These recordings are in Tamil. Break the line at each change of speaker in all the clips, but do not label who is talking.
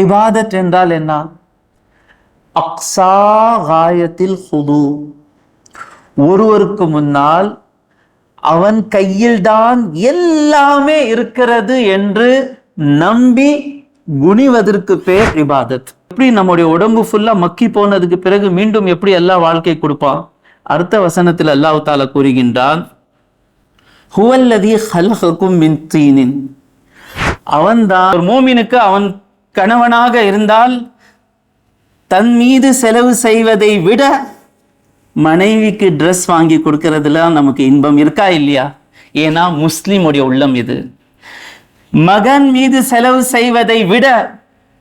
இபாதத் என்றால் என்ன? அக்ஸா காயத்தில் ஹுது, ஒருவருக்கு முன்னால் அவன் கையில்தான் எல்லாமே இருக்கிறது என்று நம்பி குனிவதற்கு பேர் இபாதத். எப்படி நம்முடைய உடம்பு ஃபுல்லா மக்கி போனதுக்கு பிறகு மீண்டும் எப்படி அல்லாஹ் வாழ்க்கை கொடுப்பான்? அடுத்த வசனத்தில் அல்லாஹ் தஆலா கூறுகின்றான், ஹுவல்லதி ஹலககும் மின் தீனின், அவன்தான். ஒரு மோமினுக்கு அவன் கணவனாக இருந்தால் தன் மீது செலவு செய்வதை விட மனைவிக்கு ட்ரெஸ் வாங்கி கொடுக்கறதுல நமக்கு இன்பம் இருக்கா இல்லையா? ஏன்னா முஸ்லிமுடைய உள்ளம் இது. மகன் மீது செலவு செய்வதை விட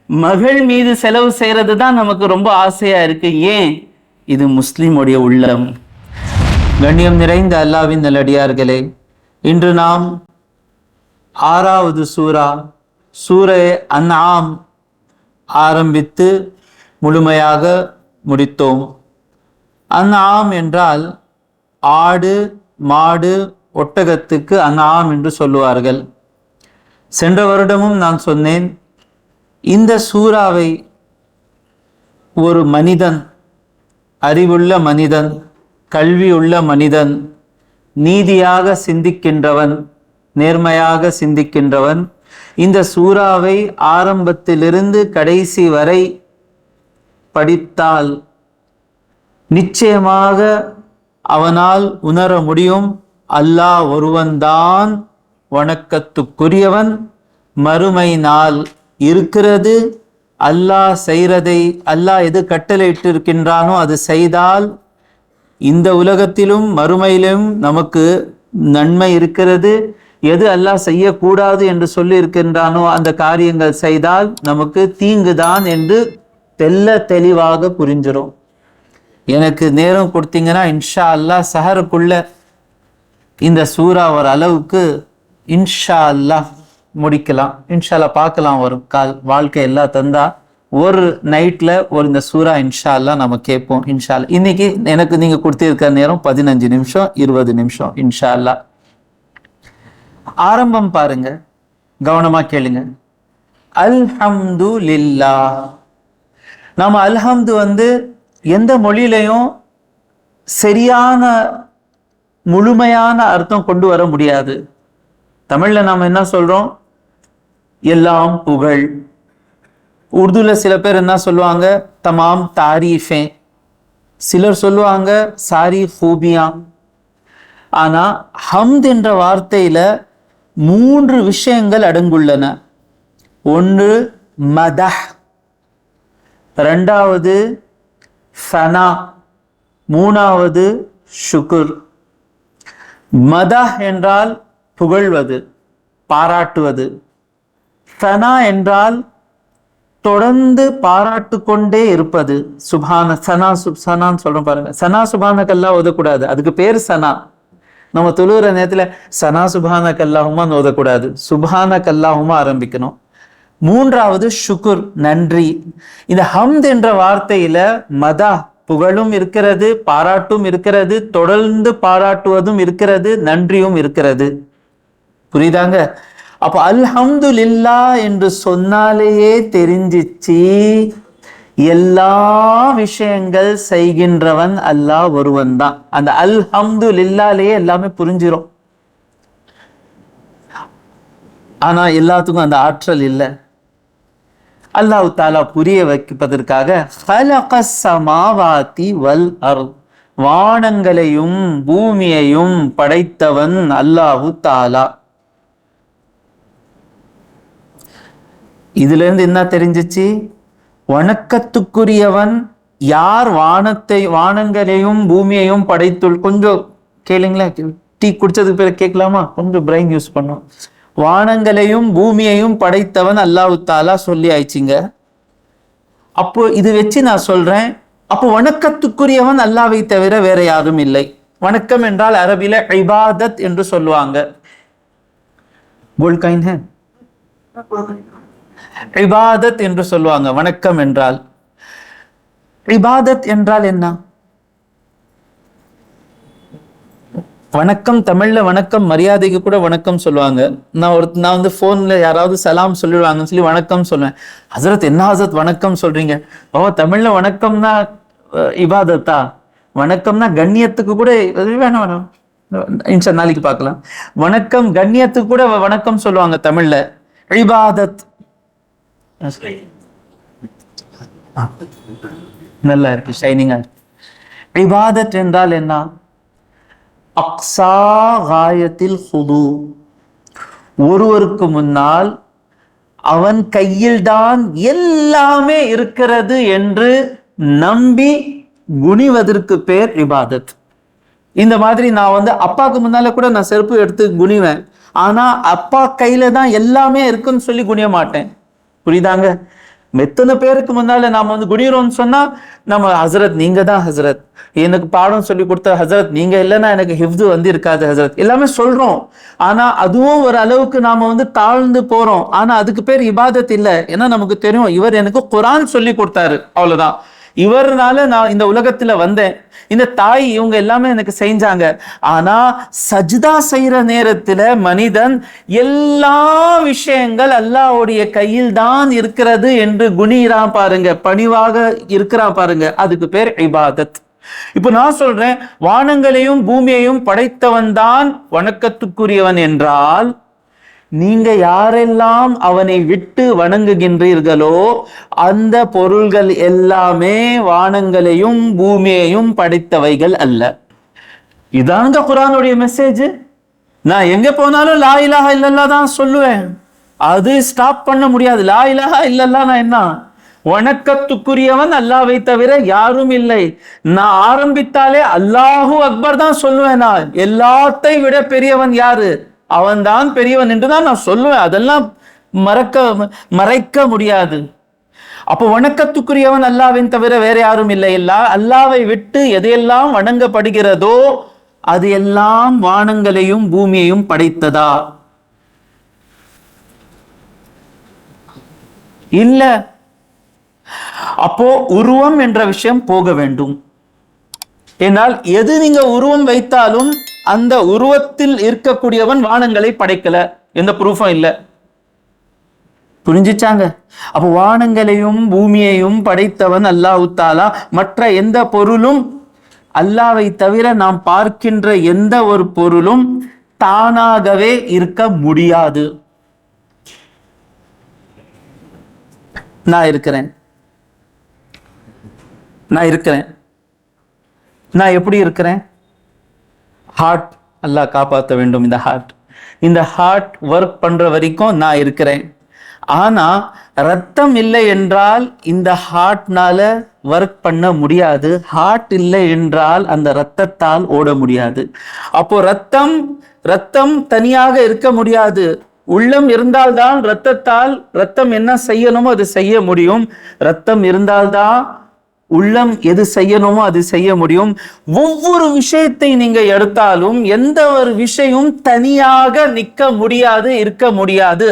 மகள் மீது செலவு செய்யறது தான் நமக்கு ரொம்ப ஆசையா இருக்கு. ஏன்? இது முஸ்லிமுடைய உள்ளம். கண்ணியம் நிறைந்த அல்லாஹ்வின் நல்லடியார்களே, இன்று நாம் 6வது சூரா அன்ஆம் ஆரம்பித்து முழுமையாக முடித்தோம். அன்ஆம் என்றால் ஆடு, மாடு, ஒட்டகத்துக்கு அன்ஆம் என்று சொல்லுவார்கள். சென்ற வருடமும் நான் சொன்னேன், இந்த சூறாவை ஒரு மனிதன், அறிவுள்ள மனிதன், கல்வியுள்ள மனிதன், நீதியாக சிந்திக்கின்றவன், நேர்மையாக சிந்திக்கின்றவன் இந்த சூறாவை ஆரம்பத்திலிருந்து கடைசி வரை படித்தால் நிச்சயமாக அவனால் உணர முடியும், அல்லாஹ் ஒருவன்தான் வணக்கத்துக்குரியவன், மறுமை நாள் இருக்கிறது, அல்லாஹ் செய்கிறதை, அல்லாஹ் எது கட்டளையிட்டு இருக்கின்றானோ அது செய்தால் இந்த உலகத்திலும் மறுமையிலும் நமக்கு நன்மை இருக்கிறது, எது அல்லாஹ் செய்யக்கூடாது என்று சொல்லி இருக்கின்றானோ அந்த காரியங்கள் செய்தால் நமக்கு தீங்குதான் என்று தெல்ல தெளிவாக புரிஞ்சிடும். எனக்கு நேரம் கொடுத்தீங்கன்னா இன்ஷா அல்லாஹ் சஹருக்குள்ள இந்த சூறா ஒரு அளவுக்கு இன்ஷா அல்லாஹ் முடிக்கலாம். இன்ஷா அல்லாஹ் பார்க்கலாம், ஒரு வாழ்க்கை எல்லாம் தந்தா ஒரு நைட்ல இந்த சூறா இன்ஷா அல்லாஹ் நம்ம கேட்போம். இன்ஷா அல்லாஹ் இன்னைக்கு எனக்கு நீங்க கொடுத்திருக்க நேரம் 15 நிமிஷம் 20 நிமிஷம். இன்ஷா அல்லாஹ் ஆரம்பம் பாருங்க, கவனமா கேளுங்க. அல்ஹம்துலில்லாஹ். நாம அல்ஹம்து எந்த மொழியிலையும் சரியான முழுமையான அர்த்தம் கொண்டு வர முடியாது. தமிழ்ல நாம என்ன சொல்றோம்? எல்லாம் புகழ். உருதுல சில பேர் என்ன சொல்லுவாங்க? தமாம் தாரீஃபே. சிலர் சொல்லுவாங்க சாரி ஹூபியா. ஆனா ஹம்த் என்ற வார்த்தையில 3 விஷயங்கள் அடங்குள்ளன. ஒன்று மதஹ், 2வது சனா, 3வது ஷுக்ர். மதஹ் என்றால் புகழ்வது, பாராட்டுவது. சனா என்றால் தொடர்ந்து பாராட்டு கொண்டே இருப்பது. சுபான சனா சனான்னு சொல்றோம் பாருங்க. சனா சுபானக்கல்லா ஓதக்கூடாது, அதுக்கு பேர் சனா. நம்ம தொழுகிற நேரத்துல சனா சுபானக்கல்லாஹுமான்னு ஓதக்கூடாது, சுபானக்கல்லாஹுமா ஆரம்பிக்கணும். 3வது ஷுக்குர், நன்றி. இந்த ஹம்த் என்ற வார்த்தையில மதா, புகழும் இருக்கிறது, பாராட்டும் இருக்கிறது, தொடர்ந்து பாராட்டுவதும் இருக்கிறது, நன்றியும் இருக்கிறது. புரியுதாங்க? அப்ப அல்ஹம்துலில்லாஹ் என்று சொன்னாலேயே தெரிஞ்சிச்சு எல்லா விஷயங்கள் செய்கின்றவன் அல்லாஹ் ஒருவன் தான். அந்த அல்ஹம்துலில்லாஹ்லயே எல்லாமே புரிஞ்சிரும். ஆனா எல்லாத்துக்கும் அந்த ஆற்றல் இல்லை. அல்லாஹ் தஆலா புரிய வைப்பதற்காக ஹலகஸ் ஸமாவாதி வல் அர்த், வானங்களையும் பூமியையும் படைத்தவன் அல்லாஹ் தஆலா. இதுல இருந்து என்ன தெரிஞ்சிச்சு? வணக்கத்துக்குரியவன் யார் வானங்களையும் பூமியையும் படைத்துள். கொஞ்சம் கேளுங்களா, டீ குடிச்சதுக்கு பிறகு கேட்கலாமா? கொஞ்சம் பிரெயின் யூஸ் பண்ணும். வானங்களையும் பூமியையும் படைத்தவன் அல்லாஹ் தஆலா சொல்லி ஆயிடுச்சுங்க. அப்போ இது வச்சு நான் சொல்றேன், அப்போ வணக்கத்துக்குரியவன் அல்லாஹ்வை தவிர வேற யாரும் இல்லை. வணக்கம் என்றால் அரபில இபாதத் என்று சொல்லுவாங்க. கோல்ட் காயின் ஹே, இபாதத் என்று சொல்லுவாங்க. வணக்கம் என்றால், இபாதத் என்றால் என்ன? வணக்கம் தமிழ்ல வணக்கம் மரியாதைக்கு கூட வணக்கம் சொல்லுவாங்க. நான் வந்து போன்ல யாராவது சலாம் சொல்லிடுவாங்கன்னு சொல்லி வணக்கம் சொல்லுவேன். ஹசரத் என்ன ஹசரத் வணக்கம் சொல்றீங்க? தமிழ்ல வணக்கம்னா இபாதத்தா? வணக்கம்னா கண்ணியத்துக்கு கூட வேணாம் வேணாம் இன்ஷா நாளைக்கு பார்க்கலாம். வணக்கம் கண்ணியத்துக்கு கூட வணக்கம் சொல்லுவாங்க தமிழ்ல. இபாதத் நல்லா இருக்கு, ஷைனிங்கா இருக்கு. இபாதத் என்றால் என்ன? அக்ஸா காயத்தில் ஹுது, ஒருவருக்கு முன்னால் அவன் கையில்தான் எல்லாமே இருக்கிறது என்று நம்பி குனிவதற்கு பேர் இபாதத். இந்த மாதிரி நான் வந்து அப்பாவுக்கு முன்னால கூட நான் செருப்பு எடுத்து குனிவேன், ஆனா அப்பா கையில தான் எல்லாமே இருக்குன்னு சொல்லி குனிய மாட்டேன். புரியுதாங்க? எத்தனை பேருக்கு முன்னால நாம வந்து குனிறோம்னு சொன்னா, நம்ம ஹசரத் நீங்க தான் ஹசரத், எனக்கு பாடம் சொல்லி கொடுத்த ஹசரத் நீங்க இல்லைன்னா எனக்கு ஹிஃப்து வந்து இருக்காது ஹசரத், எல்லாமே சொல்றோம். ஆனா அதுவும் ஒரு அளவுக்கு நாம வந்து தாழ்ந்து போறோம். ஆனா அதுக்கு பேர் இபாதத் இல்லை. ஏன்னா நமக்கு தெரியும் இவர் எனக்கு குர்ஆன் சொல்லி கொடுத்தாரு, அவ்வளவுதான். இவர்னால நான் இந்த உலகத்துல வந்தேன், இந்த தாய் இவங்க எல்லாமே எனக்கு செஞ்சாங்க. ஆனா சஜ்தா செய்யற நேரத்துல மனிதன் எல்லா விஷயங்கள் அல்லாஹ்வுடைய கையில் தான் இருக்கிறது என்று குனிறான் பாருங்க, பணிவாக இருக்கிறான் பாருங்க, அதுக்கு பேர் இபாதத். இப்ப நான் சொல்றேன், வானங்களையும் பூமியையும் படைத்தவன் தான் வணக்கத்துக்குரியவன் என்றால், நீங்க யாரெல்லாம் அவனை விட்டு வணங்குகின்றீர்களோ அந்த பொருள்கள் எல்லாமே வானங்களையும் பூமியையும் படைத்தவைகள் அல்ல. இதாங்க குர்ஆனுடைய மெசேஜ். நான் எங்க போனாலும் லா இலாஹா இல்லல்லாஹ் தான் சொல்லுவேன், அது ஸ்டாப் பண்ண முடியாது. லா இலாஹா இல்லல்லாஹ் நான் என்ன? வணக்கத்துக்குரியவன் அல்லாஹ்வை தவிர யாரும் இல்லை. நான் ஆரம்பித்தாலே அல்லாஹு அக்பர் தான் சொல்லுவேன். நான் எல்லாத்தையும் விட பெரியவன் யாரு? அவன் தான் பெரியவன் என்றுதான் நான் சொல்லுவேன். அதெல்லாம் மறைக்க முடியாது. அப்போ வணக்கத்துக்குரியவன் அல்லாஹ்வின் தவிர வேற யாரும் இல்லை. அல்லாஹ்வை விட்டு எதையெல்லாம் வணங்கப்படுகிறதோ அது எல்லாம் வானங்களையும் பூமியையும் படைத்ததா? இல்ல. அப்போ உருவம் என்ற விஷயம் போக வேண்டும். ஏனால் எது நீங்க உருவம் வைத்தாலும் அந்த உருவத்தில் இருக்கக்கூடியவன் வானங்களை படைக்கல, எந்த ப்ரூஃபும் இல்லை. புரிஞ்சிச்சாங்க? அப்போ வானங்களையும் பூமியையும் படைத்தவன் அல்லாஹ் தஆலா. மற்ற எந்த பொருளும் அல்லாஹ்வை தவிர நாம் பார்க்கின்ற எந்த ஒரு பொருளும் தானாகவே இருக்க முடியாது. நான் இருக்கிறேன், நான் எப்படி இருக்கிறேன்? ஹார்ட் அல்லாஹ் காப்பாற்ற வேண்டும். இந்த ஹார்ட் ஒர்க் பண்ற வரைக்கும் நான் இருக்கிறேன். ஆனா ரத்தம் இல்லை என்றால் இந்த ஹார்ட்னால ஒர்க் பண்ண முடியாது. ஹார்ட் இல்லை என்றால் அந்த ரத்தத்தால் ஓட முடியாது. அப்போ ரத்தம் தனியாக இருக்க முடியாது. உள்ளம் இருந்தால்தான் ரத்தம் என்ன செய்யணுமோ அது செய்ய முடியும். ரத்தம் இருந்தால்தான் உள்ளம் எது செய்யணுமோ அது செய்ய முடியும். ஒவ்வொரு விஷயத்தை நீங்க எடுத்தாலும் எந்த ஒரு விஷயம் தனியாக நிற்க முடியாது, இருக்க முடியாது.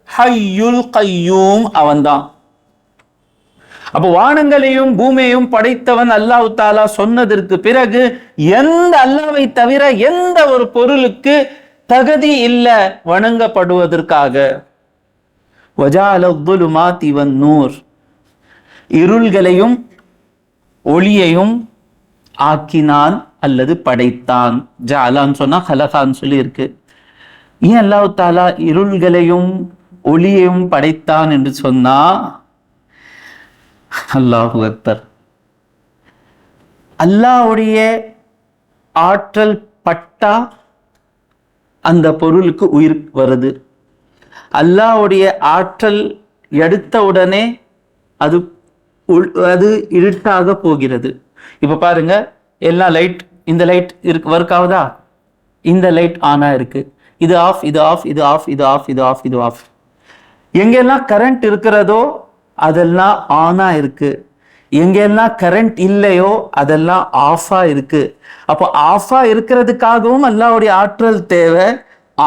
ஹய்யுல் கய்யூம் அவன்தான். அப்போ வானங்களையும் பூமியையும் படைத்தவன் அல்லாஹ் தஆலா சொன்னதற்கு பிறகு எந்த அல்லாஹ்வை தவிர எந்த ஒரு பொருளுக்கு தகுதி இல்லை வணங்கப்படுவதற்காக. வஜஅல ظுலுமாத்தி வன்னூர், இருள்களையும் ஒளியையும் ஆக்கினான் அல்லது படைத்தான். ஜஅலான்னு சொன்னா ஹலகான்னு சொல்லி இருக்கு. ஏன் அல்லாஹ் தஆலா இருள்களையும் ஒளியையும் படைத்தான் என்று சொன்னா? அல்லாஹு அக்பர். அல்லாஹ்வுடைய ஆற்றல் பட்டா அந்த பொருளுக்கு உயிர் வருது. அல்லாஹ்வுடைய ஆற்றல் எடுத்த உடனே அது இருட்டாக போகிறது. இப்ப பாருங்க, எல்லா லைட், இந்த லைட் ஒர்க் ஆகுதா? இந்த லைட் ஆனா இருக்கு, இது ஆஃப், இது ஆஃப், இது ஆஃப், இது ஆஃப், இது ஆஃப், இது ஆஃப். எங்கெல்லாம் கரண்ட் இருக்கிறதோ அதெல்லாம் ஆனா இருக்கு, எங்கெல்லாம் கரண்ட் இல்லையோ அதெல்லாம் ஆஃபா இருக்கு. அப்போ ஆஃபா இருக்கிறதுக்காகவும் அல்லாஹ்வுடைய ஆற்றல் தேவை,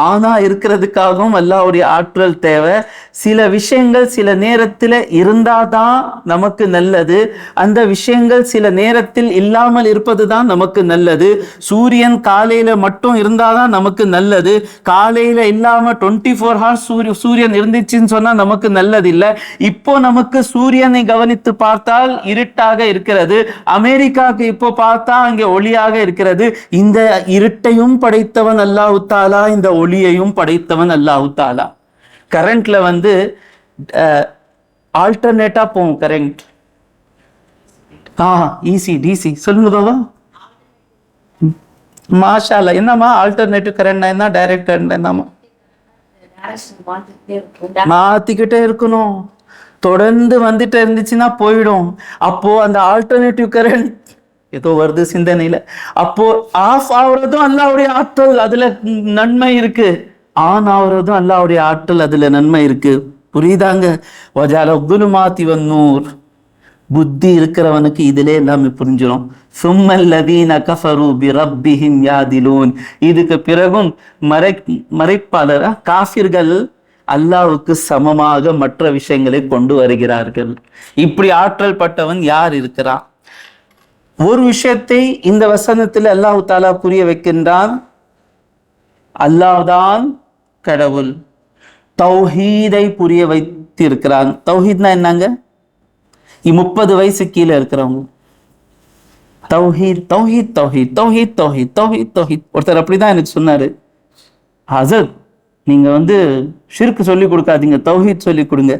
ஆணா இருக்கிறதுக்காகவும் அல்லாஹ்வுடைய ஆற்றல் தேவை. சில விஷயங்கள் சில நேரத்தில் இருந்தாதான் நமக்கு நல்லது, அந்த விஷயங்கள் சில நேரத்தில் இல்லாமல் இருப்பது தான் நமக்கு நல்லது. சூரியன் காலையில மட்டும் இருந்தாதான் நமக்கு நல்லது, காலையில இல்லாம 24 ஹவர்ஸ் சூரியன் இருந்துச்சுன்னு சொன்னா நமக்கு நல்லது இல்லை. இப்போ நமக்கு சூரியனை கவனித்து பார்த்தால் இருட்டாக இருக்கிறது, அமெரிக்காவுக்கு இப்போ பார்த்தா அங்கே ஒளியாக இருக்கிறது. இந்த இருட்டையும் படைத்தவன் அல்லாஹ் தஆலா, இந்த ஒளியையும் படைத்தவன் அல்லாஹ் தஆலா. கரண்ட்ல வந்து ஆல்டர்னேட்டா போகும் கரண்ட். ஈசி டிசி சொல்லுங்க பாபா. மாஷா அல்லாஹ். என்னம்மா ஆல்டர்னேட்டிவ் கரண்ட் என்ன, டைரக்ட் கரண்ட் என்னம்மா? மாத்திக்கிட்டே இருக்கணும், தொடர்ந்து வந்துட்டு இருந்துச்சுன்னா போயிடும். அப்போ அந்த ஆல்டர்னேட்டிவ் கரண்ட் ஏதோ வருது சிந்தனையில, அப்போ ஆஃப் ஆகுறதும் அல்லாஹ்வுடைய ஆற்றல், அதுல நன்மை இருக்கு. ஆன் ஆகுறதும் அல்லாஹ்வுடைய ஆற்றல், அதுல நன்மை இருக்கு. புரியுதாங்க? வஜால குலுமாத்தி வன்னூர். புத்தி இருக்கிறவனுக்கு இதிலே எல்லாமே புரிஞ்சிடும். சும்மல்லதீன கஃபரு பிரப்பிஹிம் யாதிலூன். இதுக்கு பிறகும் மறைப்பாளர் காஃபிர்கள் அல்லாஹ்வுக்கு சமமாக மற்ற விஷயங்களை கொண்டு வருகிறார்கள். இப்படி ஆற்றல் பட்டவன் யார் இருக்கிறான்? ஒரு விஷயத்தை இந்த வசனத்தில் அல்லாஹ் தஆலா புரிய வைக்கின்றான். அல்லாஹ்தான் கடவுள். தௌஹீதை புரிய வைத்திருக்கிறான். தௌஹீத்னா என்னங்க? 30 வயசு கீழே இருக்கிறவங்க தௌஹீத் தௌஹீத் தௌஹீத் தௌஹீத் தௌஹீத் தௌஹீத் தௌஹீத். ஒருத்தர் அப்படிதான் எனக்கு சொன்னாரு, ஹஸரத் நீங்க வந்து ஷிர்க் சொல்லி கொடுக்காதீங்க, தௌஹீத் சொல்லி கொடுங்க.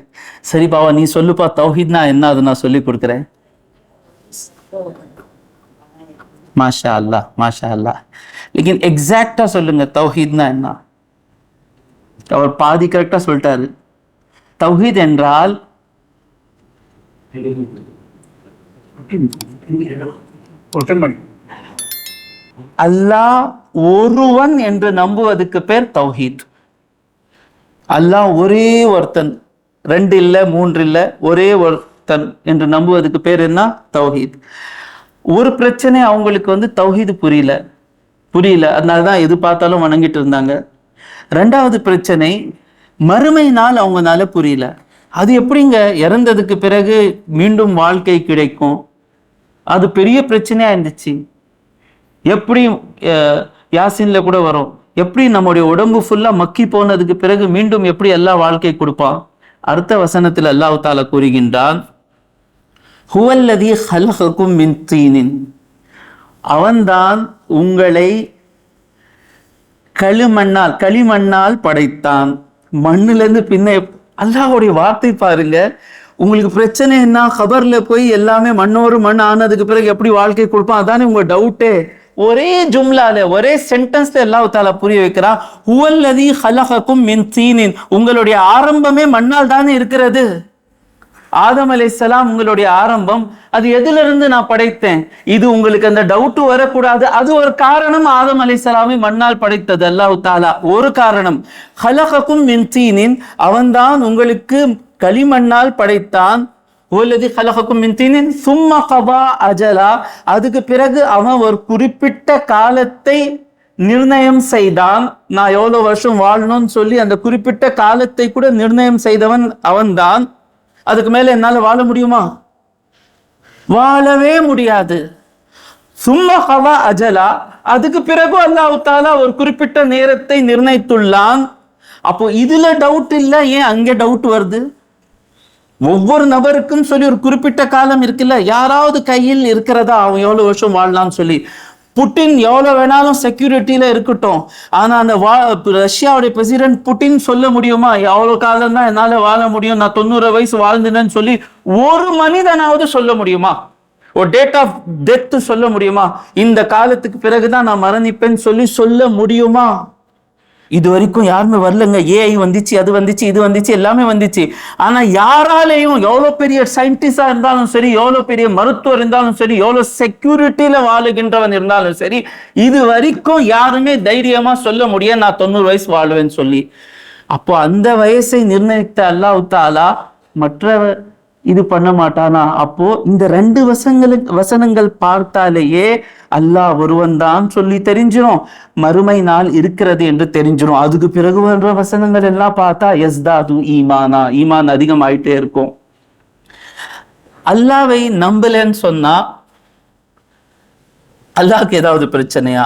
சரி பாவா நீ சொல்லுப்பா தௌஹீத்னா என்ன, அது நான் சொல்லி கொடுக்குறேன். மாஷா அல்லாஹ் மாஷா அல்லாஹ். लेकिन எக்ஸாக்டா சொல்லுங்க தௌஹீத்னா என்ன. அவர் பாதி கரெக்டா சொல்லிட்டாரு. தௌஹீத் என்றால் அல்லாஹ் ஒருவன் என்று நம்புவதற்கு பேர் தௌஹீத். அல்லாஹ் ஒரே ஒருத்தன், 2 இல்ல 3 இல்ல, ஒரே ஒருத்தன் என்று நம்புவதற்கு பேர் என்ன? தௌஹீத். ஒரு பிரச்சனை அவங்களுக்கு வந்து தௌஹீது புரியல, அதனாலதான் எது பார்த்தாலும் வணங்கிட்டு இருந்தாங்க. 2வது பிரச்சனை மறுமை நாள் அவங்கனால புரியல. அது எப்படிங்க இறந்ததுக்கு பிறகு மீண்டும் வாழ்க்கை கிடைக்கும்? அது பெரிய பிரச்சனையா இருந்துச்சு. எப்படி யாசின்ல கூட வரும், எப்படி நம்முடைய உடம்பு ஃபுல்லா மக்கி போனதுக்கு பிறகு மீண்டும் எப்படி எல்லாம் வாழ்க்கை கொடுப்பான்? அடுத்த வசனத்தில் அல்லாஹ் தஆலா கூறுகின்றான், ஹுவல்லதி ஹலகக்கும் மின் தீனின். அவன்தான் உங்களை களிமண்ணால் படைத்தான். மண்ணிலிருந்து பின்ன அல்லாஹ்வுடைய வார்த்தை பாருங்க. உங்களுக்கு பிரச்சனை என்ன, கபர்ல போய் எல்லாமே மண்ணோடு மண் ஆனதுக்கு பிறகு எப்படி வாழ்க்கை கொடுப்பான், அதானே உங்க டவுட்டே. ஒரே ஜும்லால ஒரே சென்டென்ஸ்ல அல்லாஹ் தஆலா புரிய வைக்கிறான், ஹுவல்லதி ஹலகக்கும் மின் தீனின். உங்களுடைய ஆரம்பமே மண்ணால் தானே இருக்கிறது. ஆதம் அலைஹிஸ்ஸலாம் உங்களுடைய ஆரம்பம், அது எதிலிருந்து நான் படைத்தேன், இது உங்களுக்கு அந்த டவுட் வரக்கூடாது. அது ஒரு காரணம், ஆதம் அலைஹிஸ்ஸலாமை மண்ணால் படைத்தது அல்லாஹ் தஆலா, ஒரு காரணம். ஹலகக்கும் மின் தீனின், அவன்தான் உங்களுக்கு களிமண்ணால் படைத்தான். ஒல்லதி ஹலகக்கும் மின் தீனின் சும்ம கபா அஜலா. அதுக்கு பிறகு அவன் ஒரு குறிப்பிட்ட காலத்தை நிர்ணயம் செய்தான். நான் எவ்வளவு வருஷம் வாழணும்னு சொல்லி அந்த குறிப்பிட்ட காலத்தை கூட நிர்ணயம் செய்தவன் அவன்தான். அதுக்கு மேல என்னால வாழ முடியுமா? வாழவே முடியாது. சும்மா கவா அஜலா. அதுக்கு பிறகு அல்லாஹ் தஆலா ஒரு குறிப்பிட்ட நேரத்தை நிர்ணயித்துள்ளான். அப்போ இதுல டவுட் இல்லை, ஏன் அங்கே டவுட் வருது? ஒவ்வொரு நபருக்கும் சொல்லி ஒரு குறிப்பிட்ட காலம் இருக்குல்ல, யாராவது கையில் இருக்கிறதா அவன் எவ்வளவு வருஷம் வாழலாம்னு சொல்லி? புட்டின் எவ்வளவு வேணாலும் செக்யூரிட்டியில இருக்கட்டும், ஆனா அந்த ரஷ்யாவுடைய பிரசிடென்ட் புட்டின் சொல்ல முடியுமா எவ்வளவு காலம் தான் என்னால வாழ முடியும், நான் 90 வயசு வாழ்ந்தேன்னு சொல்லி ஒரு மனிதனாவது சொல்ல முடியுமா? ஒரு டேட் ஆஃப் டெத் சொல்ல முடியுமா? இந்த காலத்துக்கு பிறகுதான் நான் மரணிப்பேன்னு சொல்ல முடியுமா? இது வரைக்கும் யாருமே வரலங்க. ஏஐ வந்துச்சு, அது வந்துச்சு, இது வந்துச்சு, எல்லாமே வந்துச்சு. ஆனா யாராலையும், எவ்வளவு பெரிய சயின்டிஸ்டா இருந்தாலும் சரி, எவ்வளவு பெரிய மருத்துவர் இருந்தாலும் சரி, எவ்வளவு செக்யூரிட்டியில வாழுகின்றவன் இருந்தாலும் சரி, இது வரைக்கும் யாருமே தைரியமா சொல்ல முடியாது நான் 90 வயசு வாழ்வேன்னு சொல்லி. அப்போ அந்த வயசை நிர்ணயித்த அல்லாஹ் தஆலா மற்ற இது பண்ண மாட்டானா? அப்போ இந்த 2 வசனங்கள் பார்த்தாலேயே அல்லாஹ் ஒருவன் தான் சொல்லி தெரிஞ்சிடும், மறுமை நாள் இருக்கிறது என்று தெரிஞ்சிடும். அதுக்கு பிறகு வர்ற வசனங்கள் எல்லாம் பார்த்தா யஸ்தாது ஈமானா, ஈமான் அதிகமாயிட்டே இருக்கும். அல்லாவை நம்பலன்னு சொன்னா அல்லாஹ்க்கு ஏதாவது பிரச்சனையா?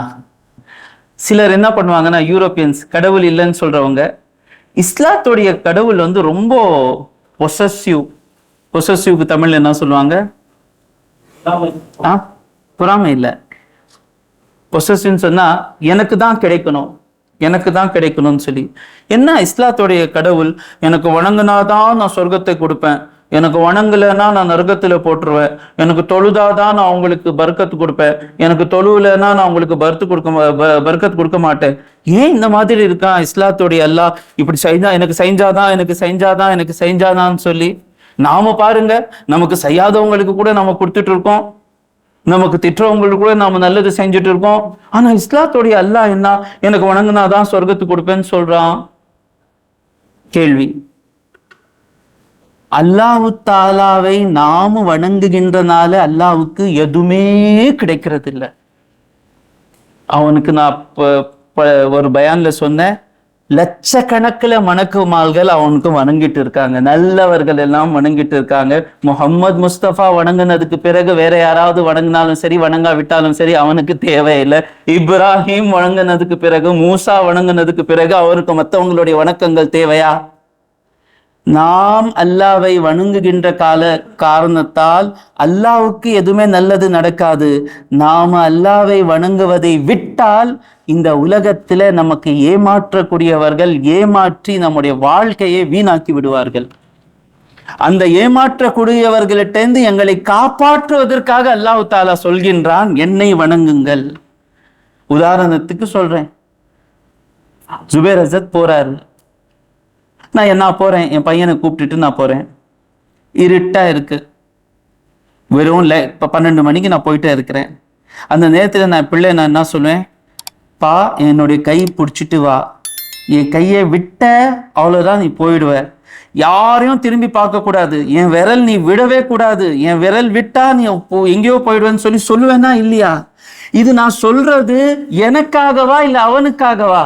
சிலர் என்ன பண்ணுவாங்கன்னா, யூரோப்பியன்ஸ் கடவுள் இல்லைன்னு சொல்றவங்க, இஸ்லாத்துடைய கடவுள் ரொம்ப பொசசிவ். பொசசிவ்க்கு தமிழ்ல என்ன சொல்லுவாங்க? பொறாமை இல்லை. பொசசிவ்னு சொன்னா எனக்கு தான் கிடைக்கணும், எனக்கு தான் கிடைக்கணும்னு சொல்லி. என்ன இஸ்லாத்துடைய கடவுள் எனக்கு வணங்கினாதான் நான் சொர்க்கத்தை கொடுப்பேன், எனக்கு வணங்கலைன்னா நான் நரகத்துல போட்டுருவேன், எனக்கு தொழுதாதான் நான் அவங்களுக்கு பர்க்கத்து கொடுப்பேன், எனக்கு தொழுவுலன்னா நான் அவங்களுக்கு பர்க்கத்து கொடுக்க மாட்டேன். ஏன் இந்த மாதிரி இருக்கான் இஸ்லாத்துடைய அல்லாஹ்? இப்படி எனக்கு செஞ்சாதான்னு சொல்லி நாம பாருங்க, நமக்கு செய்யாதவங்களுக்கு கூட நம்ம கொடுத்துட்டு இருக்கோம், நமக்கு திட்டுறவங்களுக்கு கூட நாம நல்லது செஞ்சுட்டு இருக்கோம். ஆனா இஸ்லாத்துடைய அல்லாஹ் என்ன, எனக்கு வணங்கினாதான் சொர்க்கத்துக்கு கொடுப்பேன்னு சொல்றான்? கேள்வி. அல்லாஹு தாலாவை நாம வணங்குகின்றனால அல்லாஹுக்கு எதுவுமே கிடைக்கிறது இல்லை. அவனுக்கு நான் ஒரு பயான்ல சொன்னேன், லட்சக்கணக்கில் மணக்குமால்கள் அவனுக்கு வணங்கிட்டு இருக்காங்க, நல்லவர்கள் எல்லாம் வணங்கிட்டு இருக்காங்க. முகம்மது முஸ்தபா வணங்கினதுக்கு பிறகு வேற யாராவது வணங்கினாலும் சரி, வணங்கா விட்டாலும் சரி, அவனுக்கு தேவையில்லை. இப்ராஹிம் வணங்கினதுக்கு பிறகு, மூசா வணங்கினதுக்கு பிறகு அவருக்கு மற்றவங்களுடைய வணக்கங்கள் தேவையா? நாம் அல்லாவை வணங்குகின்ற காரணத்தால் அல்லாவுக்கு எதுவுமே நல்லது நடக்காது. நாம அல்லாவை வணங்குவதை விட்டால் இந்த உலகத்துல நமக்கு ஏமாற்றக்கூடியவர்கள் ஏமாற்றி நம்முடைய வாழ்க்கையை வீணாக்கி விடுவார்கள். அந்த ஏமாற்றக்கூடியவர்களிட்டேந்து எங்களை காப்பாற்றுவதற்காக அல்லாஹ் தாலா சொல்கின்றான், என்னை வணங்குங்கள். உதாரணத்துக்கு சொல்றேன், ஜுபேர் ஹசரத் போறாரு, நான் என்ன போறேன், என் பையனை கூப்பிட்டுட்டு நான் போறேன், இருட்டா இருக்கு, வெறும் இப்போ 12 மணிக்கு நான் போயிட்டே இருக்கிறேன். அந்த நேரத்தில் நான் நான் என்ன சொல்லுவேன், பா என்னுடைய கை பிடிச்சிட்டு வா, என் கையை விட்ட அவ்வளோதான் நீ போயிடுவ, யாரையும் திரும்பி பார்க்க கூடாது, என் விரல் நீ விடவே கூடாது, என் விரல் விட்டா நீ எங்கேயோ போயிடுவேன்னு சொல்லுவேன்னா இல்லையா? இது நான் சொல்றது எனக்காகவா இல்லை அவனுக்காகவா?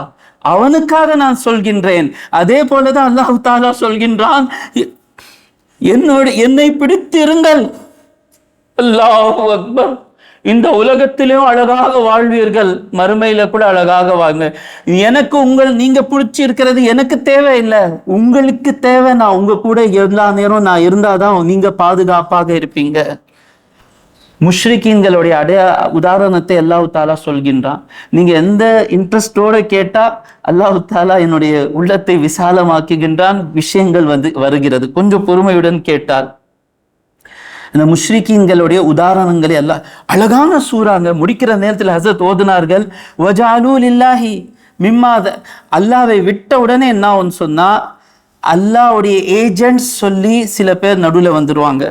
அவனுக்காக நான் சொல்கின்றேன். அதே போலதான் அல்லாஹ் தாலா சொல்கின்றான், என்னை பிடித்திருங்கள். அல்லாஹு அக்பர். இந்த உலகத்திலும் அழகாக வாழ்வீர்கள், மறுமையில கூட அழகாக வாங்க. எனக்கு நீங்க பிடிச்சி இருக்கிறது எனக்கு தேவையில்லை, உங்களுக்கு தேவை நான் உங்க கூட எல்லா நேரம் நான் இருந்தாதான் நீங்க பாதுகாப்பாக இருப்பீங்க. முஷ்ரிக்கீன்களுடைய உதாரணத்தை அல்லாஹ் தாலா சொல்கின்றான். நீங்க எந்த இன்ட்ரெஸ்டோட கேட்டா அல்லாஹ் தாலா என்னுடைய உள்ளத்தை விசாலமாக்குகின்றான், விஷயங்கள் வருகிறது. கொஞ்சம் பொறுமையுடன் கேட்டால் இந்த முஷ்ரிக்கீன்களுடைய உதாரணங்களை எல்லாம் அழகான சூறாங்க. முடிக்கிற நேரத்தில் ஹசரத் ஓதுனார்கள், வஜாலு லில்லாஹி மிம்மாத, அல்லாவை விட்ட உடனே என்ன ஒன்று சொன்னா, அல்லாவுடைய ஏஜென்ட்ஸ் சொல்லி சில பேர் நடுவில் வந்துடுவாங்க.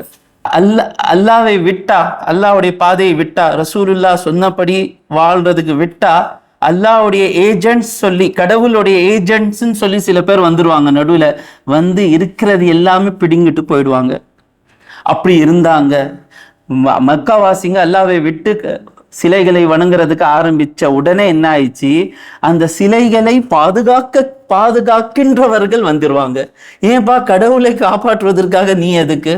அல்லாவை விட்டா, அல்லாவுடைய பாதையை விட்டா, ரசூலுல்லா சொன்னபடி வாழ்றதுக்கு விட்டா, அல்லாவுடைய ஏஜென்ட்ஸ் சொல்லி, கடவுளுடைய ஏஜென்ட்ஸ் சொல்லி சில பேர் வந்துருவாங்க. நடுவில் வந்து இருக்கிறது எல்லாமே பிடிங்கிட்டு போயிடுவாங்க. அப்படி இருந்தாங்க மக்காவாசிங்க. அல்லாவை விட்டு சிலைகளை வணங்குறதுக்கு ஆரம்பிச்ச உடனே என்ன ஆயிடுச்சு, அந்த சிலைகளை பாதுகாக்கின்றவர்கள் வந்துருவாங்க. ஏன்பா கடவுளை காப்பாற்றுவதற்காக நீ எதுக்கு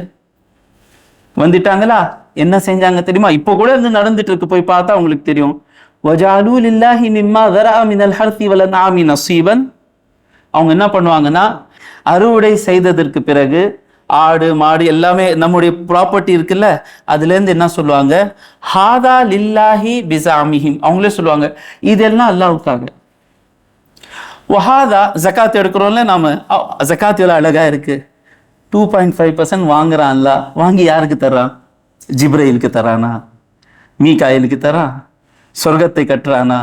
வந்துட்டாங்களா? என்ன செஞ்சாங்க தெரியுமா? இப்போ கூட இருந்து நடந்துட்டு இருக்கு, போய் பார்த்தா உங்களுக்கு தெரியும். வஜாலு லில்லாஹி மிம்மா தரா மினல் ஹர்தி வல் அன்ஆமி நஸீபன். அவங்க என்ன பண்ணுவாங்கன்னா, அறுவடை செய்ததற்கு பிறகு ஆடு மாடு எல்லாமே நம்முடைய ப்ராப்பர்ட்டி இருக்குல்ல, அதுலேருந்து என்ன சொல்லுவாங்க, ஹாதா லில்லாஹி பிஸாமிஹிம். அவங்களே சொல்லுவாங்க இதெல்லாம் அல்லாஹ்வுக்காக. வஹாதா ஜகாத் எடுக்கிறோம்ல நாம, ஜகாத் எவ்வளோ அழகா இருக்கு, 2.5% வாங்குறான்ல, வாங்கி யாருக்கு தர்றான்? ஜிப்ரைலுக்கு தரானா? மீகாயிலுக்கு தரான்? சொர்க்கத்தை கட்டுறானா?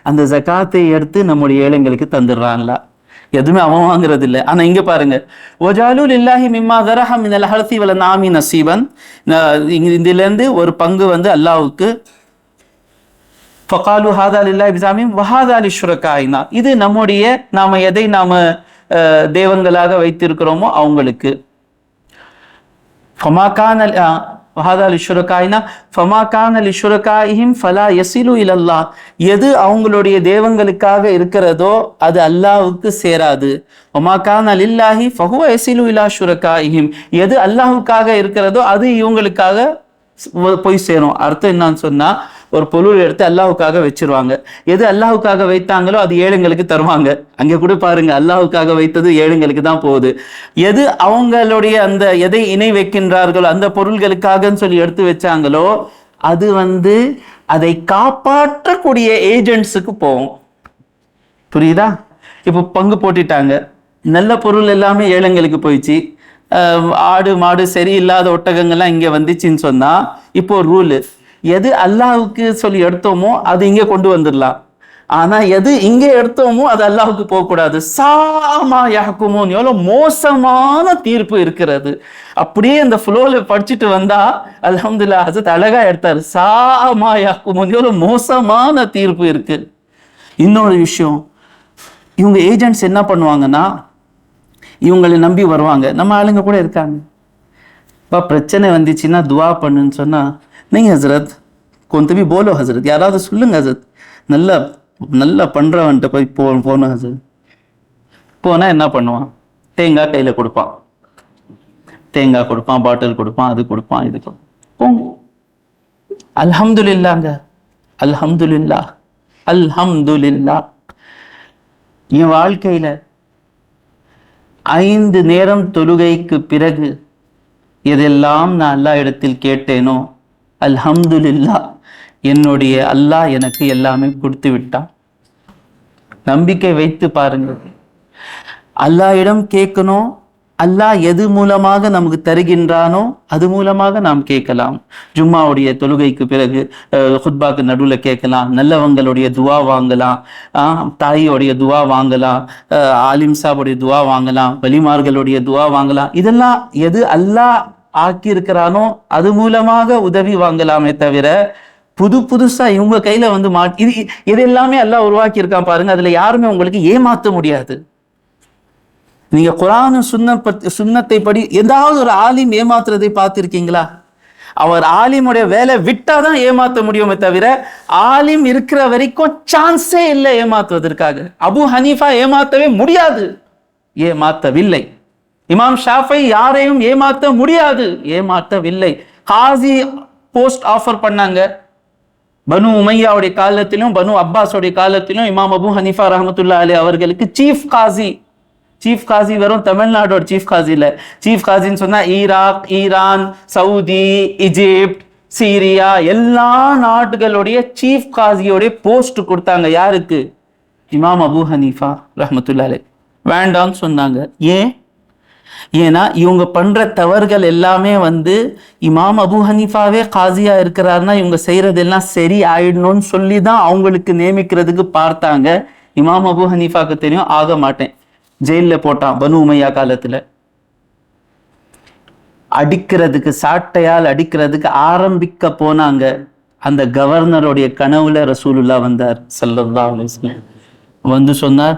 அந்த ஜகாத்தை எடுத்து நம்முடைய ஏழைங்களுக்கு தந்துடுறான்ல, எதுவுமே அவன் வாங்குறது இல்லை. ஆனா இங்க பாருங்க, வஜாலு லில்லாஹி மிம்மா தரஹ மினல் ஹர்தி வல் அன்ஆமி நஸீபன். இதுல இருந்து ஒரு பங்கு அல்லாஹ்வுக்கு. ஃபகாலு ஹாதா லில்லாஹி பிஸாமிஹிம் வஹாதா லிஷ்ரகாயினா. இது நம்முடைய, நாம எதை நாம தேவங்களாக வைத்திருக்கிறோமோ அவங்களுக்கு. ஃபமா கான வஹதா லிஷுரகாயினா ஃபமா கான லிஷுரகாயிஹிம் ஃபலா யஸிலு இலல்லாஹ். எது அவங்களுடைய தேவங்களுக்காக இருக்கிறதோ அது அல்லாஹ்வுக்கு சேராது. வமா கான லில்லாஹி ஃபஹுவ யஸிலு இலா ஷுரகாயிஹிம். எது அல்லாஹ்வுக்காக இருக்கிறதோ அது இவங்களுக்காக போய் சேரும். அர்த்தம் என்னன்னு சொன்னா, ஒரு பொருள் எடுத்து அல்லாஹ்வுக்காக வச்சிருவாங்க. எது அல்லாஹ்வுக்காக வைத்தாங்களோ அது ஏழைங்களுக்கு தருவாங்க. அங்க கூட பாருங்க, அல்லாஹ்வுக்காக வைத்தது ஏழைங்களுக்கு தான் போகுது. எது அவங்களுடைய அந்த எதை இணை வைக்கின்றார்களோ அந்த பொருள்களுக்காகன்னு சொல்லி எடுத்து வச்சாங்களோ அது அதை காப்பாற்றக்கூடிய ஏஜென்ட்ஸுக்கு போகும். புரியுதா? இப்போ பங்கு போட்டுட்டாங்க, நல்ல பொருள் எல்லாமே ஏழைங்களுக்கு போயிடுச்சு. ஆடு மாடு சரியில்லாத ஒட்டகங்கள்லாம் இங்க வந்துச்சுன்னு சொன்னா இப்போ ரூலு, எது அல்லாஹ்வுக்கு சொல்லி எடுத்தோமோ அது இங்கே கொண்டு வந்துடலாம். ஆனா எது இங்கே எடுத்தோமோ அது அல்லாஹ்வுக்கு போகக்கூடாது. சாமா யாக்குமோன், எவ்வளவு மோசமான தீர்ப்பு இருக்கிறது. அப்படியே இந்த ஃப்ளோல படிச்சுட்டு வந்தா அல்ஹம்துலில்லாஹ் ஹஸரத் அழகா எடுத்தாரு. சாமா யாக்குமோன், எவ்வளவு மோசமான தீர்ப்பு இருக்கு. இன்னொரு விஷயம், இவங்க ஏஜென்ட்ஸ் என்ன பண்ணுவாங்கன்னா இவங்களை நம்பி வருவாங்க. நம்ம ஆளுங்க கூட இருக்காங்க, இப்போ பிரச்சனை வந்துச்சுன்னா துவா பண்ணுன்னு சொன்னா, நீங்க ஹசரத் கொஞ்சம் போலோ ஹசரத், யாராவது சொல்லுங்க ஹசரத், நல்லா நல்லா பண்றவன்ட்டு போய் போகணும் ஹசரத். போனா என்ன பண்ணுவான்? தேங்காய் கையில கொடுப்பான், தேங்காய் கொடுப்பான், பாட்டில் கொடுப்பான், அது கொடுப்பான், இது கொடுப்பான். அல்ஹம்துலில்லாஹ்ங்க, அல்ஹம்துலில்லாஹ், அல்ஹம்துலில்லாஹ். என் வாழ்க்கையில 5 நேரம் தொழுகைக்கு பிறகு எதெல்லாம் நான் அல்லாஹ் இடத்தில் கேட்டேனோ அல்ஹம்துலில்லாஹ், என்னுடைய அல்லாஹ் எனக்கு எல்லாமே கொடுத்து விட்டான். நம்பிக்கை வைத்து பாருங்க. அல்லாஹ்விடம் கேட்கணும், அல்லாஹ் எது மூலமாக நமக்கு தருகின்றானோ அது மூலமாக நாம் கேட்கலாம். ஜும்மாவுடைய தொழுகைக்கு பிறகு ஹுத்பாக்கு நடுவில் கேட்கலாம், நல்லவங்களுடைய துவா வாங்கலாம், தாயோடைய துவா வாங்கலாம், ஆலிம் சாபுடைய துவா வாங்கலாம், வலிமார்களுடைய துவா வாங்கலாம். இதெல்லாம் எது அல்லாஹ் ஆக்கி இருக்கிறானோ அது மூலமாக உதவி வாங்கலாமே தவிர புதுசா இவங்க கையில இது எல்லாமே அல்லாஹ் உருவாக்கி இருக்கான் பாருங்க. அதுல யாருமே உங்களுக்கு ஏமாத்த முடியாது. நீங்க குர்ஆன் சுன்னத்தை படி ஏதாவது ஒரு ஆலிம் ஏமாத்துறதை பார்த்திருக்கீங்களா? அவர் ஆலிமுடைய வேலை விட்டாதான் ஏமாத்த முடியுமே தவிர ஆலிம் இருக்கிற வரைக்கும் சான்ஸே இல்லை ஏமாத்துவதற்காக. அபு ஹனீஃபா ஏமாத்தவே முடியாது, ஏமாத்தவில்லை. இமாம் ஷாஃபி யாரையும் ஏமாத்த முடியாது, ஏமாத்தவில்லை. காசி போஸ்ட் ஆஃபர் பண்ணாங்க. பனு உமையாவுடைய காலத்திலும் பனு அப்பாஸோடைய காலத்திலும் இமாம் அபு ஹனீஃபா ரஹ்மத்துல்லாஹி அலைஹி அவர்களுக்கு சீஃப் காசி வெறும் தமிழ்நாடோட சீஃப் காசி இல்ல. சீஃப் காசின்னு சொன்னா Iraq, Iran, Saudi, Egypt, Syria எல்லா நாடுகளுடைய சீஃப் காசியோடைய போஸ்ட் கொடுத்தாங்க. யாருக்கு? இமாம் அபு ஹனீஃபா ரஹ்மத்துல்லாஹி அலைஹி. வேண்டாம்னு சொன்னாங்க. ஏன்னா இவங்க பண்ற தவறுகள் எல்லாமே இமாம் அபு ஹனீஃபாவே காசியா இருக்கிறாருன்னா இவங்க செய்யறதெல்லாம் சரி ஆயிடணும்னு சொல்லி தான் அவங்களுக்கு நியமிக்கிறதுக்கு பார்த்தாங்க. இமாம் அபு ஹனீஃபாக்கு தெரியும், ஆக மாட்டேன். ஜெயில போட்டான் பனு உமையா காலத்துல. அடிக்கிறதுக்கு, சாட்டையால் அடிக்கிறதுக்கு ஆரம்பிக்க போனாங்க. அந்த கவர்னருடைய கனவுல ரசூலுல்லாஹ் வந்தார் ஸல்லல்லாஹு அலைஹி வஸல்லம். சொன்னார்,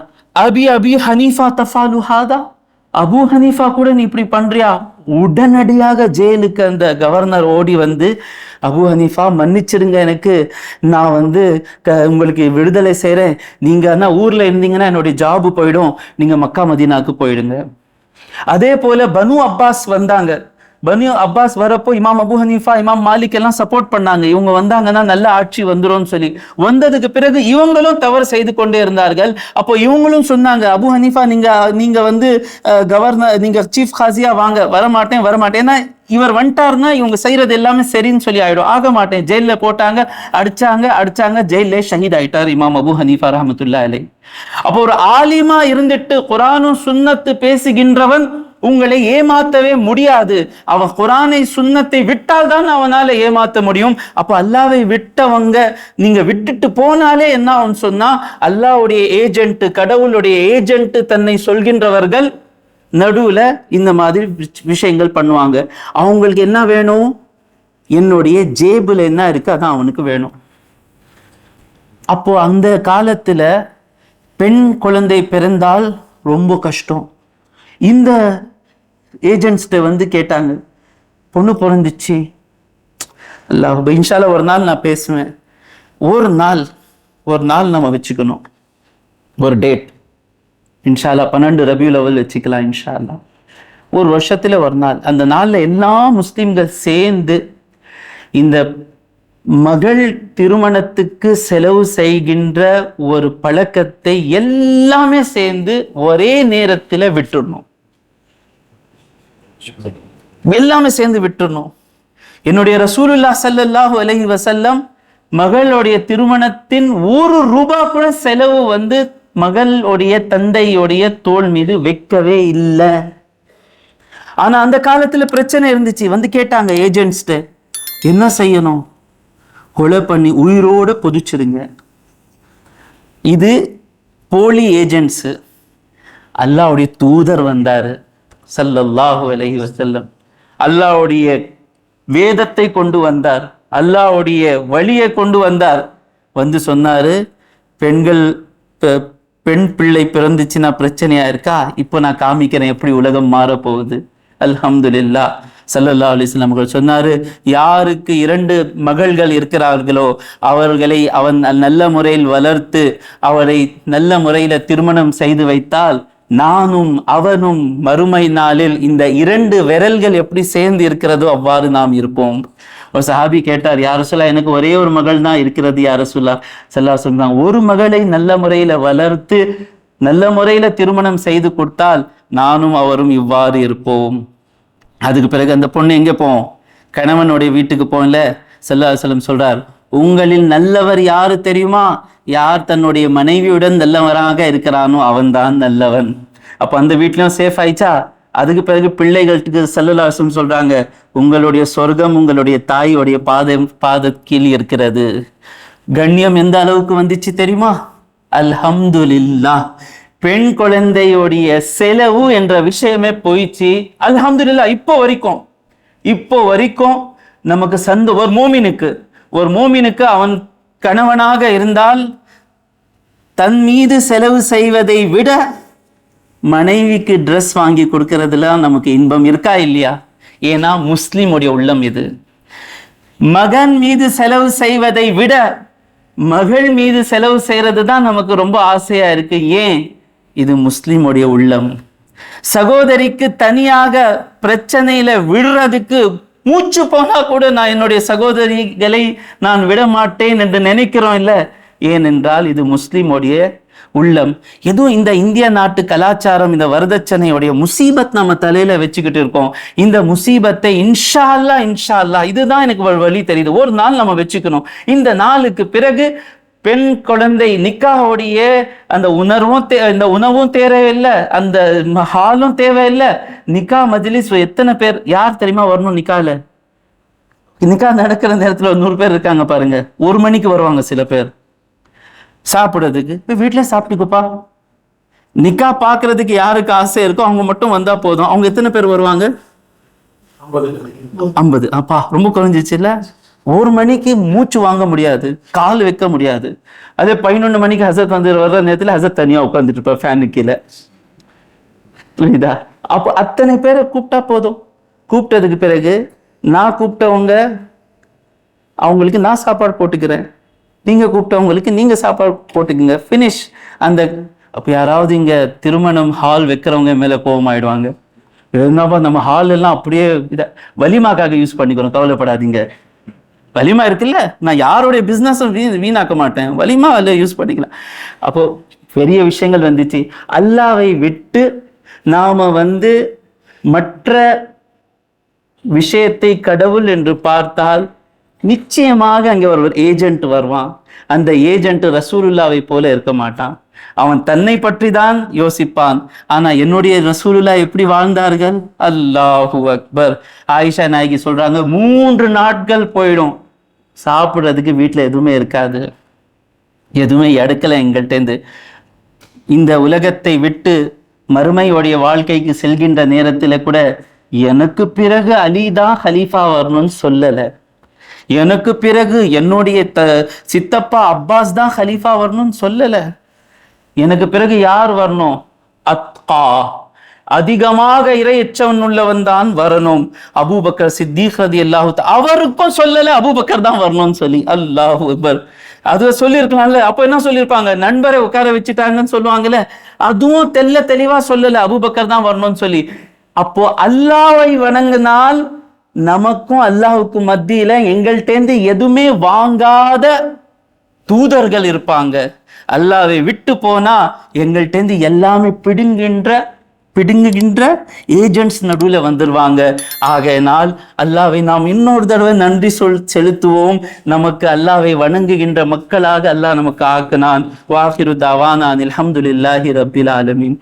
அபி ஹனீஃபா தஃபாலு ஹாதா, அபு ஹனீஃபா கூட நீ இப்படி பண்றியா? உடனடியாக ஜெயிலுக்கு அந்த கவர்னர் ஓடி அபு ஹனீஃபா மன்னிச்சிருங்க, எனக்கு நான் உங்களுக்கு விடுதலை செய்கிறேன், நீங்க ஊர்ல இருந்தீங்கன்னா என்னுடைய ஜாபு போயிடும், நீங்க மக்கா மதீனாக்கு போயிடுங்க. அதே போல பனு அப்பாஸ் வந்தாங்க. பனு அப்பாஸ் வரப்போ இமாம் அபு ஹனீஃபா, இமாம் மாலிக் எல்லாம் சப்போர்ட் பண்ணாங்க. இவங்க வந்தாங்கன்னா நல்ல ஆட்சி வந்துரும் சொல்லி. வந்ததுக்கு பிறகு இவங்களும் தவறு செய்து கொண்டே இருந்தார்கள். அப்போ இவங்களும் சொன்னாங்க, அபு ஹனீஃபா நீங்க கவர்னர், நீங்க சீஃப் காசியா வாங்க. வரமாட்டேன். ஏன்னா இவர் வந்துட்டாருன்னா இவங்க செய்யறது எல்லாமே சரின்னு சொல்லி ஆயிடும். ஆக மாட்டேன். ஜெயில போட்டாங்க, அடிச்சாங்க. ஜெயிலே ஷஹீத் ஆயிட்டார் இமாம் அபு ஹனீஃபா ரஹ்மத்துல்லாஹி அலைஹி. அப்போ ஒரு ஆலிமா இருந்துட்டு குர்ஆனும் சுன்னத்து பேசுகின்றவன் உங்களை ஏமாத்தவே முடியாது. அவன் குர்ஆனை சுன்னத்தை விட்டால் தான் அவனால ஏமாத்த முடியும். அப்போ அல்லாஹ்வை விட்டவங்க நீங்க விட்டுட்டு போனாலே என்ன ஆகும் சொன்னா, அல்லாஹ்வுடைய ஏஜென்ட், கடவுளுடைய ஏஜென்ட் தன்னை சொல்கின்றவர்கள் நடுவுல இந்த மாதிரி விஷயங்கள் பண்ணுவாங்க. அவங்களுக்கு என்ன வேணும்? என்னுடைய ஜேபுல என்ன இருக்கு அதான் அவனுக்கு வேணும். அப்போ அந்த காலத்துல பெண் குழந்தை பிறந்தால் ரொம்ப கஷ்டம். இந்த ஏஜென்ட்ஸ்ட கேட்டாங்க, பொண்ணு பிறந்துச்சு. அல்லாஹ் இன்ஷால்லா ஒரு நாள் நான் பேசுவேன். ஒரு நாள் நம்ம வச்சுக்கணும், ஒரு டேட். இன்ஷால்லா 12 ரபியுல் அவ்வல் வச்சுக்கலாம். இன்ஷால்லா ஒரு வருஷத்துல ஒரு நாள், அந்த நாள்ல எல்லா முஸ்லிம்கள் சேர்ந்து இந்த மகள் திருமணத்துக்கு செலவு செய்கின்ற ஒரு பழக்கத்தை எல்லாமே சேர்ந்து ஒரே நேரத்தில் விட்டுடணும். எல்லாமே சேர்ந்து விட்டுடணும். என்னுடைய ரசூலுல்லாஹ் ஸல்லல்லாஹு அலைஹி வஸல்லம் மகளுடைய திருமணத்தின் ₹1 கூட செலவு மகளுடைய தந்தையுடைய தோள் மீது வைக்கவே இல்லை. ஆனா அந்த காலத்துல பிரச்சனை இருந்துச்சு. கேட்டாங்க ஏஜென்ட்ஸ்ட, என்ன செய்யணும்? கொலை பண்ணி உயிரோட பொதிச்சிருங்க. இது போலி ஏஜென்ட்ஸ். அல்லாஹ்வுடைய தூதர் வந்தாரு ஸல்லல்லாஹு அலைஹி வஸல்லம். அல்லாஹ்வுடைய வேதத்தை கொண்டு வந்தார், அல்லாஹ்வுடைய வழியை கொண்டு வந்தார். சொன்னாரு, பெண் பிள்ளை பிறந்துச்சுன்னா பிரச்சனையா இருக்கா? இப்போ நான் காமிக்கிறேன் எப்படி உலகம் மாற போகுது. அல்ஹம்துலில்லாஹ். ஸல்லல்லாஹு அலைஹி வஸல்லம் அவர்கள் சொன்னாரு, யாருக்கு 2 மகள்கள் இருக்கிறார்களோ அவர்களை அவன் நல்ல முறையில் வளர்த்து அவரை நல்ல முறையில திருமணம் செய்து வைத்தால் நானும் அவனும் மறுமை நாளில் இந்த 2 விரல்கள் எப்படி சேர்ந்து இருக்கிறதோ அவ்வாறு நாம் இருப்போம். ஒரு சஹாபி கேட்டார், யா ரசூலல்லாஹ், எனக்கு ஒரே ஒரு மகள் தான் இருக்கிறது யா ரசூலல்லாஹ். ஸல்லல்லாஹு அலைஹி வஸல்லம், ஒரு மகளை நல்ல முறையில வளர்த்து நல்ல முறையில திருமணம் செய்து கொடுத்தால் நானும் அவரும் இவ்வாறு இருப்போம். அதுக்கு பிறகு அந்த பொண்ணு எங்க போவோம்? கணவனுடைய வீட்டுக்கு போகல. ஸல்லல்லாஹு அலைஹி வஸல்லம் சொல்றார், உங்களில் நல்லவர் யாரு தெரியுமா? யார் தன்னுடைய மனைவியுடன் நல்லவராக இருக்கிறானோ அவன்தான் நல்லவன். அப்ப அந்த வீட்லயும் சேஃப் ஆயிடுச்சா? அதுக்கு பிறகு பிள்ளைகளுக்கு ஸல்லல்லாஹு அலைஹி வஸல்லம் சொல்றாங்க, உங்களுடைய சொர்க்கம் உங்களுடைய தாயோடைய பாதக்கீழ் இருக்கிறது. கண்ணியம் எந்த அளவுக்கு வந்துச்சு தெரியுமா? அல்ஹம்துலில்லாஹ். பெண் குழந்தையுடைய செலவு என்ற விஷயமே போயிச்சு. அல்ஹம்துலில்லாஹ். இப்போ வரைக்கும் நமக்கு ஒரு மூமினுக்கு அவன் கணவனாக இருந்தால் தன் மீது செலவு செய்வதை விட மனைவிக்கு ட்ரெஸ் வாங்கி கொடுக்கறதுல நமக்கு இன்பம் இருக்கா இல்லையா? ஏன்னா முஸ்லிமுடைய உள்ளம் இது. மகன் மீது செலவு செய்வதை விட மகள் மீது செலவு செய்யறது தான் நமக்கு ரொம்ப ஆசையா இருக்கு. ஏன்? இது முஸ்லிமுடைய உள்ளம். சகோதரிக்கு தனியாக பிரச்சனையில விடுறதுக்கு மூச்சு போனா கூட நான் என்னுடைய சகோதரிகளை நான் விட மாட்டேன் என்று நினைக்கிறோம் இல்ல? ஏனென்றால் இது முஸ்லிமுடைய உள்ளம். எதுவும் இந்த இந்திய நாட்டு கலாச்சாரம், இந்த வரதட்சணையுடைய முசீபத் நம்ம தலையில வச்சுக்கிட்டு இருக்கோம். இந்த முசீபத்தை இன்ஷா அல்லாஹ் இதுதான் எனக்கு வழி தெரியுது, ஒரு நாள் நம்ம வச்சுக்கணும். இந்த நாளுக்கு பிறகு பெண் குழந்தை நிக்காஹுடைய அந்த உணவும் தேவையில்லை, அந்த ஹாலும் தேவையில்லை. நிக்கா மஜ்லிஸ் எத்தனை பேர் யார் தெரியுமா வரணும்? நிக்கா நடக்கிற நேரத்துல 100 பேர் இருக்காங்க பாருங்க. 1 மணிக்கு வருவாங்க சில பேர் சாப்பிடுறதுக்கு. வீட்டுல சாப்பிட்டுக்குப்பா. நிக்கா பாக்குறதுக்கு யாருக்கு ஆசை இருக்கோ அவங்க மட்டும் வந்தா போதும். அவங்க எத்தனை பேர் வருவாங்க? 50. அப்பா ரொம்ப குறைஞ்சிச்சு இல்ல? 1 மணிக்கு மூச்சு வாங்க முடியாது, கால் வைக்க முடியாது. அதே 11 மணிக்கு ஹசரத் வர்ற நேரத்துல ஹசரத் தனியா உட்காந்துட்டு இருப்பா ஃபேனு கீழே. புரியுதா? அப்போ அத்தனை பேரை கூப்பிட்டா போதும். கூப்பிட்டதுக்கு பிறகு நான் கூப்பிட்டவங்க அவங்களுக்கு நான் சாப்பாடு போட்டுக்கிறேன், நீங்க கூப்பிட்டவங்களுக்கு நீங்க சாப்பாடு போட்டுக்குங்க, ஃபினிஷ். அப்ப யாராவது இங்க திருமணம் ஹால் வைக்கிறவங்க மேல கோபமாயிடுவாங்க. என்னப்பா நம்ம ஹால் எல்லாம் அப்படியே வலிமாக்காக யூஸ் பண்ணிக்கிறோம், கவலைப்படாதீங்க. வலிமா இருக்குல்ல, நான் யாருடைய பிசினஸும் வீணாக்க மாட்டேன், வலிமா யூஸ் பண்ணிக்கலாம். அப்போ பெரிய விஷயங்கள் வந்துச்சு. அல்லாவை விட்டு நாம மற்ற விஷயத்தை கடவுள் என்று பார்த்தால் நிச்சயமாக அங்கே ஒரு ஏஜென்ட் வருவான். அந்த ஏஜென்ட் ரசூலுல்லாவை போல இருக்க மாட்டான். அவன் தன்னை பற்றி தான் யோசிப்பான். ஆனா என்னுடைய ரசூலுல்லா எப்படி வாழ்ந்தார்கள்? அல்லாஹு அக்பர். ஆயிஷா நாயகி சொல்றாங்க, 3 நாட்கள் போயிடும், சாப்பிடுறதுக்கு வீட்டுல எதுவுமே இருக்காது, எதுவுமே எடுக்கல எங்கள்கிட்ட. இந்த உலகத்தை விட்டு மறுமையுடைய வாழ்க்கைக்கு செல்கின்ற நேரத்துல கூட எனக்கு பிறகு அலிதான் ஹலீஃபா வரணும்னு சொல்லல, எனக்கு பிறகு என்னுடைய சித்தப்பா அப்பாஸ் தான் ஹலீஃபா வரணும்னு சொல்லல. எனக்கு பிறகு யார் வரணும்? அத்கா, அதிகமாக இரையச்சவன் உள்ளவன் தான் வரணும். அபூபக்கர் சித்தீக் ரலியல்லாஹு தஆலா அவருக்கும் சொல்லல அபூபக்கர் தான் வரணும்னு சொல்லி. அல்லாஹு அக்பர். அது சொல்லியிருக்கலாம்ல. அப்ப என்ன சொல்லியிருப்பாங்க? நண்பரை உட்கார வச்சுட்டாங்கன்னு சொல்லுவாங்கல்ல, அதுவும் தெளிவா சொல்லல அபூபக்கர் தான் வரணும்னு சொல்லி. அப்போ அல்லாஹ்வை வணங்கினால் நமக்கும் அல்லாஹுக்கும் மத்தியில எங்கள்கிட்டேந்து எதுவுமே வாங்காத தூதர்கள் இருப்பாங்க. அல்லாஹ்வை விட்டு போனா எங்கள்கிட்டேந்து எல்லாமே பிடுங்குகின்ற ஏஜென்ட்ஸ் நடுவில் வந்துருவாங்க. ஆகையினால் அல்லாஹ்வை நாம் இன்னொரு தடவை நன்றி செலுத்துவோம். நமக்கு அல்லாஹ்வை வணங்குகின்ற மக்களாக அல்லாஹ் நமக்கு ஆக்கினான். வாஹிரு தாவானா அல்ஹம்துலில்லாஹி ரப்பில் ஆலமீன்.